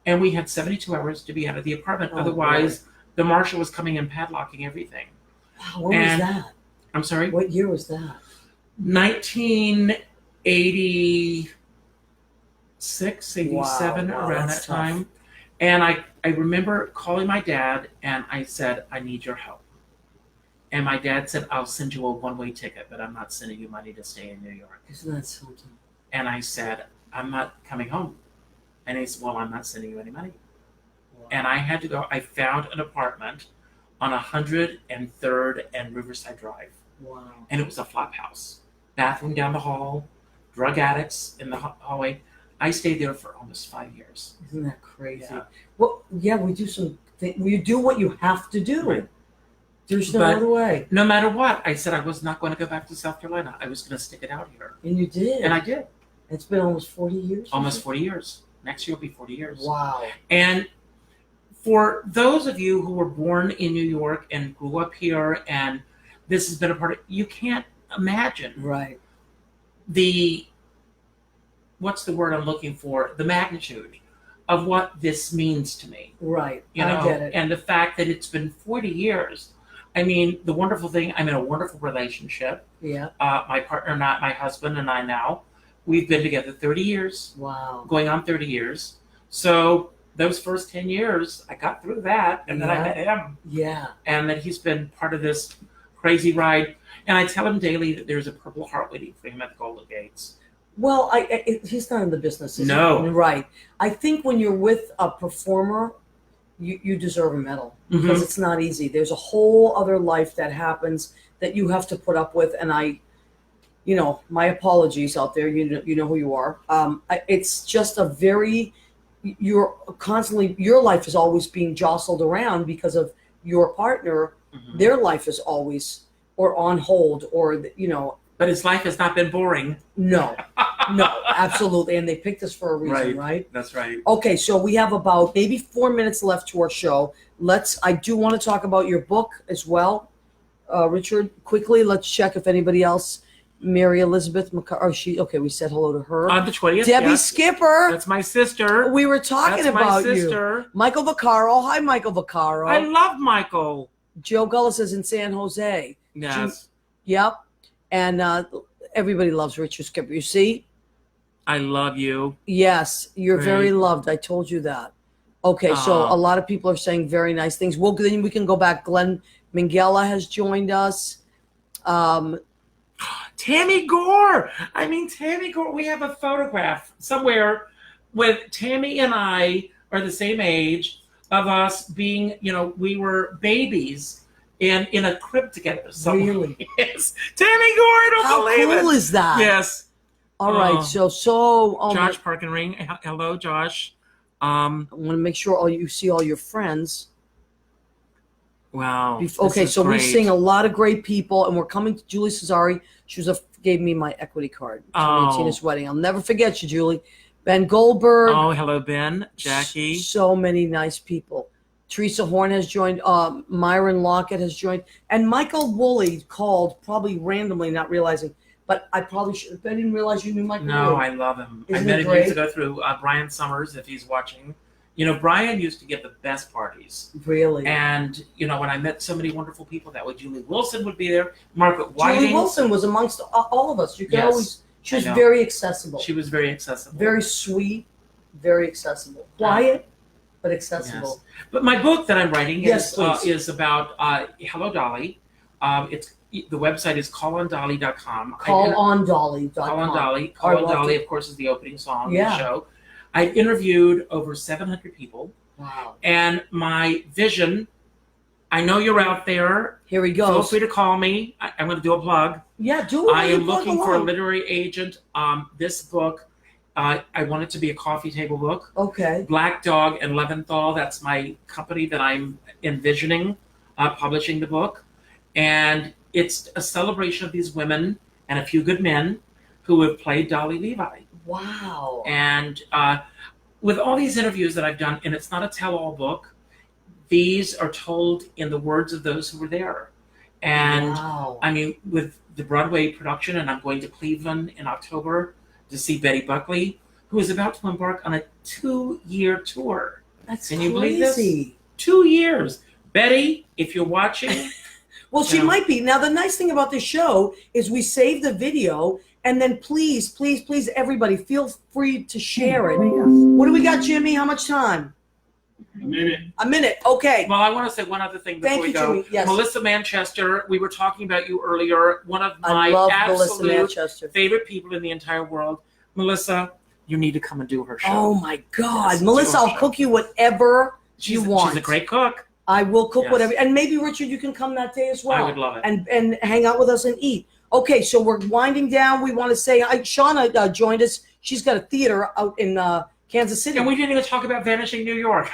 and we had 72 hours to be out of the apartment. Oh, Otherwise, the marshal was coming and padlocking everything. Wow, when and- was that? I'm sorry? What year was that? 1986, 87, Wow, around that's that time. And I remember calling my dad and I said, I need your help. And my dad said, I'll send you a one-way ticket, but I'm not sending you money to stay in New York. Isn't that something? And I said, I'm not coming home. And he said, well, I'm not sending you any money. Wow. And I had to go. I found an apartment on 103rd and Riverside Drive. Wow. And it was a flop house. Bathroom down the hall, drug addicts in the hallway. I stayed there for almost 5 years. Isn't that crazy? Yeah. Well, yeah, we do you do what you have to do. Right. There's no But other way. no matter what, I said I was not going to go back to South Carolina. I was going to stick it out here. And you did. And I did. It's been almost 40 years. Almost 40 years. Next year will be 40 years. Wow. And for those of you who were born in New York and grew up here, and this has been a part of, you can't imagine Right. what's the word I'm looking for? The magnitude of what this means to me. Right. You know, I get it. and the fact that it's been 40 years. I mean, the wonderful thing, I'm in a wonderful relationship. Yeah. My partner, not my husband, and I now, we've been together 30 years, Wow. going on 30 years. So those first 10 years, I got through that, and then I Yeah. met him. Yeah. And then he's been part of this crazy ride. And I tell him daily that there's a Purple Heart waiting for him at the Golden Gates. Well, he's not in the business. Is No. he? Right. I think when you're with a performer, you deserve a medal because it's not easy. There's a whole other life that happens that you have to put up with. And my apologies out there. You know who you are. It's just your life is always being jostled around because of your partner. Mhm. Their life is always or on hold or, But his life has not been boring. no, absolutely. And they picked us for a reason, right? That's right. Okay, so we have about maybe 4 minutes left to our show. I do want to talk about your book as well. Richard, quickly, let's check if anybody else, Mary Elizabeth McCarthy, we said hello to her. On the 20th, Debbie yes. Skipper, That's my sister. we were talking That's about my you. sister. Michael Vaccaro, hi Michael Vaccaro. I love Michael. Joe Gullis is in San Jose. Yes. Yep. And everybody loves Richard Skipper. You see? I love you. Yes, you're very Right. loved. I told you that. Okay, so Aw. a lot of people are saying very nice things. Then we can go back. Glenn Minghella has joined us. Tammy Gore. Tammy Gore. We have a photograph somewhere with Tammy and I are the same age of us being, we were babies in a crib together. Really? Yes. Tammy Gore, I don't How believe cool it. is that? Yes. All right. Oh my- Josh Parkenring. Hello, Josh. I want to make sure you see all your friends. Wow. Okay, this is so we're great. seeing a lot of great people, and we're coming to Julie Cesari. She gave me my equity card to Oh. Tina's wedding. I'll never forget you, Julie. Ben Goldberg. Oh, hello, Ben. Jackie. So many nice people. Teresa Horn has joined. Myron Lockett has joined. And Michael Woolley called, probably randomly, not realizing. But I probably should. I didn't realize you knew Michael No, Woolley. I love him. I Isn't met he him years great? ago through Brian Summers, if he's watching. Brian used to give the best parties. Really? And, when I met so many wonderful people that way, Julie Wilson would be there, Margaret Whiting. Julie Wilson was amongst all of us. You could Yes, always. She was I know. very accessible. She was very accessible. Very sweet. Very accessible. Quiet, but accessible. But my book that I'm writing Yes, please. is about Hello Dolly. The website is callondolly.com. CallOnDolly.com. Call on Dolly. I Call on loved Dolly, it. of course, is the opening song Yeah. of the show. I've interviewed over 700 people. Wow. And my vision, I know you're out there. Here he Feel goes. free to call me. I'm going to do a plug. Yeah, do it. I am You plug looking for a along. literary agent. This book, I want it to be a coffee table book. Okay. Black Dog and Leventhal, that's my company that I'm envisioning publishing the book. And it's a celebration of these women and a few good men who have played Dolly Levi. Wow. And with all these interviews that I've done, and it's not a tell-all book, these are told in the words of those who were there. And wow. with the Broadway production, and I'm going to Cleveland in October to see Betty Buckley, who is about to embark on a 2-year tour. That's Can crazy. you believe this? 2 years. Betty, if you're watching, Well, she Yeah. might be. Now, the nice thing about the show is we save the video, and then please, everybody, feel free to share it. What do we got, Jimmy? How much time? A minute. Okay. Well, I want to say one other thing before Thank we you, go. Jimmy. Yes. Melissa Manchester, we were talking about you earlier. One of my I love Melissa absolute Manchester. favorite people in the entire world. Melissa, you need to come and do her show. Oh my God, Yes, Melissa! do her I'll show. cook you whatever you want. She's a great cook. I will cook Yes. whatever, and maybe Richard, you can come that day as well. I would love it. And hang out with us and eat. Okay, so we're winding down. We want to say, Shauna joined us. She's got a theater out in Kansas City. And we didn't even talk about Vanishing New York.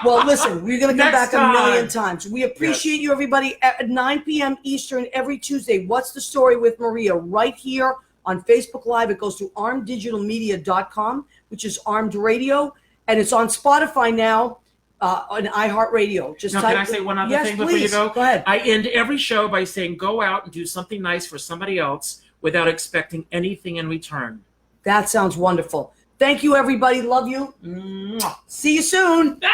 Well, listen, we're going to come Next back a million time. times. We appreciate you, everybody, at 9 p.m. Eastern every Tuesday. What's the Story with Maria? Right here on Facebook Live. It goes to armeddigitalmedia.com, which is Armed Radio, and it's on Spotify now, on iHeartRadio. Just Now, type can I say one other yes, thing before please. you go? Go ahead. I end every show by saying, go out and do something nice for somebody else without expecting anything in return. That sounds wonderful. Thank you, everybody. Love you. Mwah. See you soon. Ah!